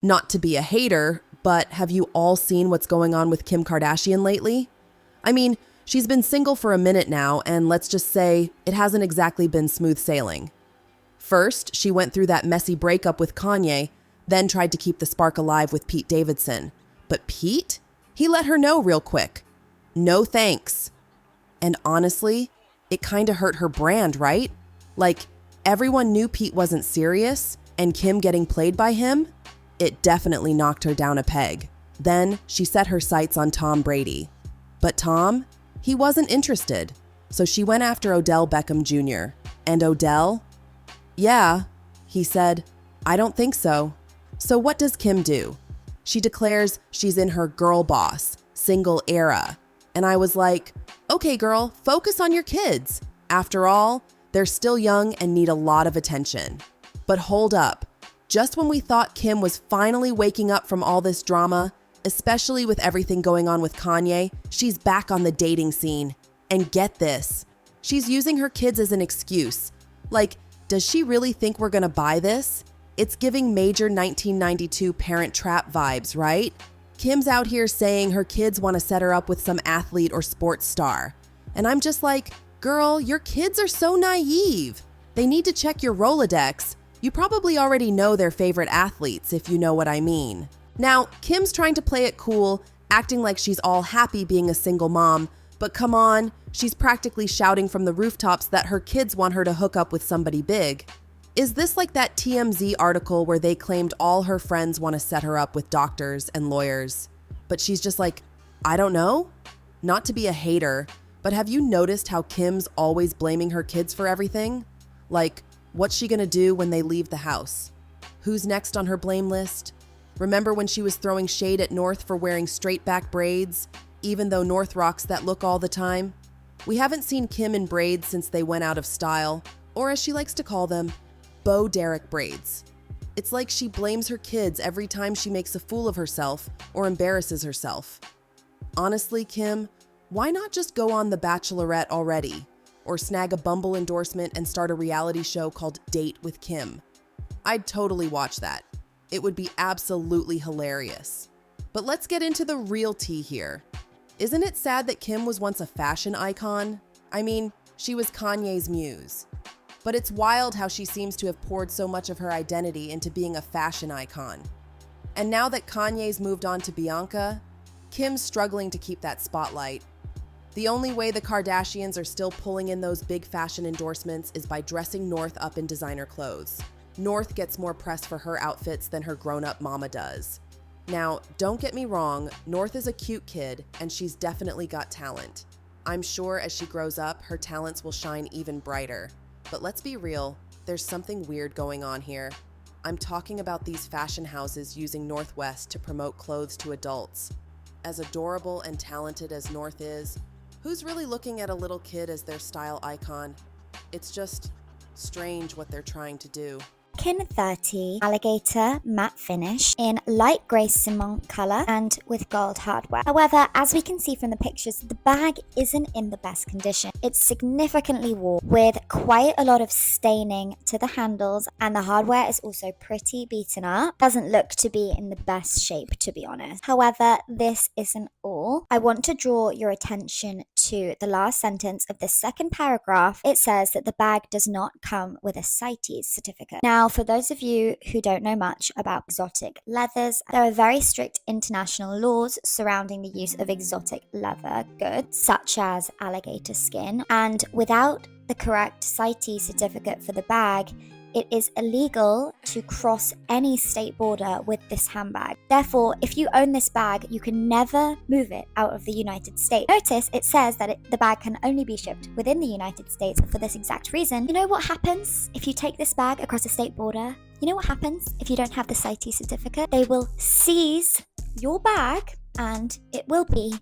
Not to be a hater, but have you all seen what's going on with Kim Kardashian lately? I mean, she's been single for a minute now, and let's just say it hasn't exactly been smooth sailing. First, she went through that messy breakup with Kanye, then tried to keep the spark alive with Pete Davidson. But Pete? He let her know real quick. No thanks. And honestly, it kind of hurt her brand, right? Like, everyone knew Pete wasn't serious, and Kim getting played by him? It definitely knocked her down a peg. Then she set her sights on Tom Brady. But Tom, he wasn't interested. So she went after Odell Beckham Jr. And Odell? Yeah, he said, I don't think so. So what does Kim do? She declares she's in her girl boss, single era. And I was like, okay, girl, focus on your kids. After all, they're still young and need a lot of attention. But hold up. Just when we thought Kim was finally waking up from all this drama, especially with everything going on with Kanye, she's back on the dating scene. And get this, she's using her kids as an excuse. Like, does she really think we're gonna buy this? It's giving major 1992 Parent Trap vibes, right? Kim's out here saying her kids want to set her up with some athlete or sports star. And I'm just like, girl, your kids are so naive. They need to check your Rolodex. You probably already know their favorite athletes, if you know what I mean. Now, Kim's trying to play it cool, acting like she's all happy being a single mom, but come on, she's practically shouting from the rooftops that her kids want her to hook up with somebody big. Is this like that TMZ article where they claimed all her friends want to set her up with doctors and lawyers? But she's just like, I don't know? Not to be a hater, but have you noticed how Kim's always blaming her kids for everything? Like, what's she gonna do when they leave the house? Who's next on her blame list? Remember when she was throwing shade at North for wearing straight back braids, even though North rocks that look all the time? We haven't seen Kim in braids since they went out of style, or as she likes to call them, Bo Derek braids. It's like she blames her kids every time she makes a fool of herself or embarrasses herself. Honestly, Kim, why not just go on The Bachelorette already? Or snag a Bumble endorsement and start a reality show called Date with Kim. I'd totally watch that. It would be absolutely hilarious. But let's get into the real tea here. Isn't it sad that Kim was once a fashion icon? I mean, she was Kanye's muse. But it's wild how she seems to have poured so much of her identity into being a fashion icon. And now that Kanye's moved on to Bianca, Kim's struggling to keep that spotlight. The only way the Kardashians are still pulling in those big fashion endorsements is by dressing North up in designer clothes. North gets more press for her outfits than her grown-up mama does. Now, don't get me wrong, North is a cute kid, and she's definitely got talent. I'm sure as she grows up, her talents will shine even brighter. But let's be real, there's something weird going on here. I'm talking about these fashion houses using Northwest to promote clothes to adults. As adorable and talented as North is, who's really looking at a little kid as their style icon? It's just strange what they're trying to do. Kin 30 alligator matte finish in light grey cement colour and with gold hardware. However, as we can see from the pictures, the bag isn't in the best condition. It's significantly worn with quite a lot of staining to the handles, and the hardware is also pretty beaten up. Doesn't look to be in the best shape, to be honest. However, this isn't all. I want to draw your attention to the last sentence of the second paragraph. It says that the bag does not come with a CITES certificate. Now, for those of you who don't know much about exotic leathers, there are very strict international laws surrounding the use of exotic leather goods, such as alligator skin, and without the correct CITES certificate for the bag, it is illegal to cross any state border with this handbag. Therefore, if you own this bag, you can never move it out of the United States. Notice it says that the bag can only be shipped within the United States for this exact reason. You know what happens if you take this bag across a state border? You know what happens if you don't have the CITES certificate? They will seize your bag and it will be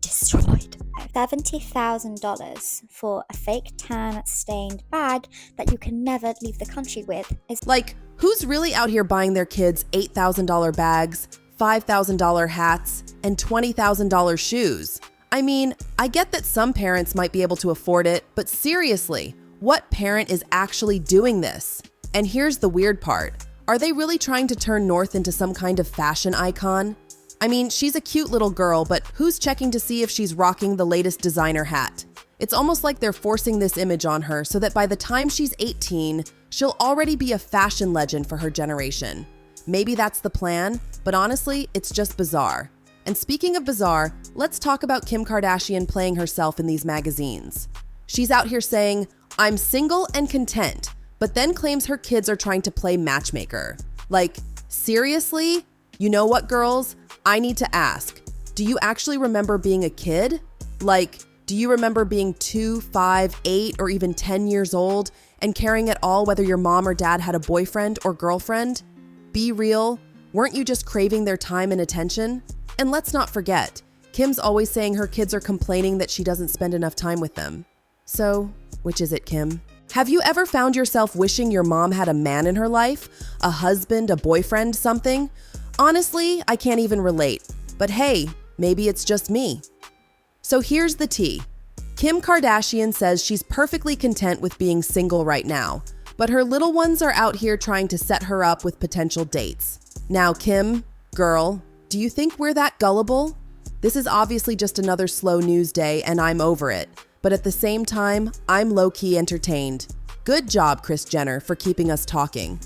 destroyed. $70,000 for a fake tan stained bag that you can never leave the country with is like, who's really out here buying their kids $8,000 bags, $5,000 hats, and $20,000 shoes? I mean, I get that some parents might be able to afford it, but seriously, what parent is actually doing this? And here's the weird part. Are they really trying to turn North into some kind of fashion icon? I mean, she's a cute little girl, but who's checking to see if she's rocking the latest designer hat? It's almost like they're forcing this image on her so that by the time she's 18, she'll already be a fashion legend for her generation. Maybe that's the plan, but honestly, it's just bizarre. And speaking of bizarre, let's talk about Kim Kardashian playing herself in these magazines. She's out here saying, "I'm single and content," but then claims her kids are trying to play matchmaker. Like, seriously? You know what, girls? I need to ask, do you actually remember being a kid? Like, do you remember being 2, 5, 8, or even 10 years old and caring at all whether your mom or dad had a boyfriend or girlfriend? Be real, weren't you just craving their time and attention? And let's not forget, Kim's always saying her kids are complaining that she doesn't spend enough time with them. So, which is it, Kim? Have you ever found yourself wishing your mom had a man in her life? A husband, a boyfriend, something? Honestly, I can't even relate. But hey, maybe it's just me. So here's the tea. Kim Kardashian says she's perfectly content with being single right now, but her little ones are out here trying to set her up with potential dates. Now, Kim, girl, do you think we're that gullible? This is obviously just another slow news day and I'm over it. But at the same time, I'm low-key entertained. Good job, Kris Jenner, for keeping us talking.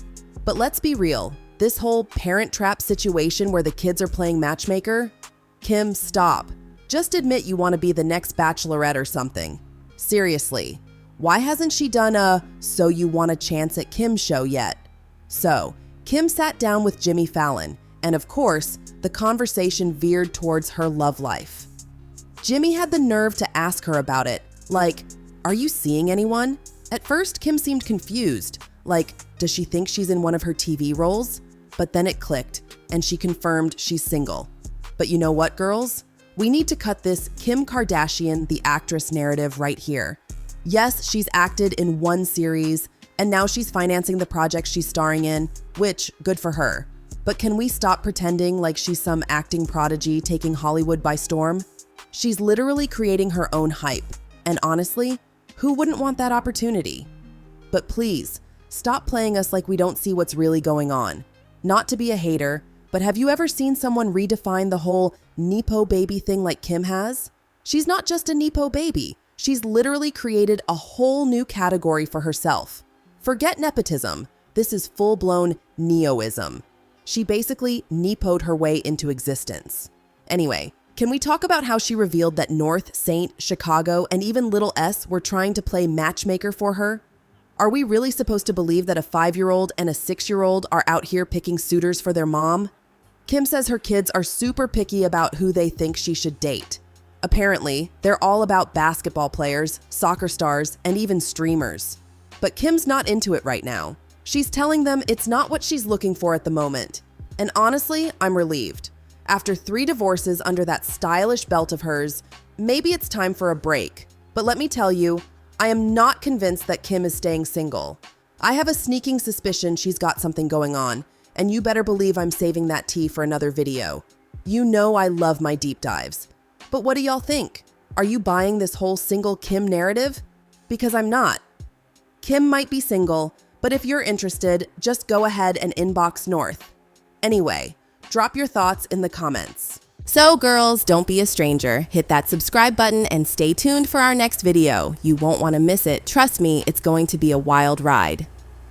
But let's be real, this whole parent trap situation where the kids are playing matchmaker? Kim, stop. Just admit you want to be the next Bachelorette or something. Seriously, why hasn't she done a "So You Want a Chance at Kim" show yet? So, Kim sat down with Jimmy Fallon, and of course, the conversation veered towards her love life. Jimmy had the nerve to ask her about it, like, "Are you seeing anyone?" At first, Kim seemed confused, like, does she think she's in one of her TV roles? But then it clicked, and she confirmed she's single. But you know what, girls? We need to cut this Kim Kardashian, the actress narrative right here. Yes, she's acted in one series, and now she's financing the project she's starring in, which, good for her. But can we stop pretending like she's some acting prodigy taking Hollywood by storm? She's literally creating her own hype, and honestly, who wouldn't want that opportunity? But please, stop playing us like we don't see what's really going on. Not to be a hater, but have you ever seen someone redefine the whole Nepo baby thing like Kim has? She's not just a Nepo baby. She's literally created a whole new category for herself. Forget nepotism. This is full-blown neoism. She basically Nepo'd her way into existence. Anyway, can we talk about how she revealed that North, Saint, Chicago, and even Little S were trying to play matchmaker for her? Are we really supposed to believe that a 5-year-old and a 6-year-old are out here picking suitors for their mom? Kim says her kids are super picky about who they think she should date. Apparently, they're all about basketball players, soccer stars, and even streamers. But Kim's not into it right now. She's telling them it's not what she's looking for at the moment. And honestly, I'm relieved. After 3 divorces under that stylish belt of hers, maybe it's time for a break. But let me tell you, I am not convinced that Kim is staying single. I have a sneaking suspicion she's got something going on, and you better believe I'm saving that tea for another video. You know I love my deep dives. But what do y'all think? Are you buying this whole single Kim narrative? Because I'm not. Kim might be single, but if you're interested, just go ahead and inbox North. Anyway, drop your thoughts in the comments. So girls, don't be a stranger. Hit that subscribe button and stay tuned for our next video. You won't want to miss it. Trust me, it's going to be a wild ride.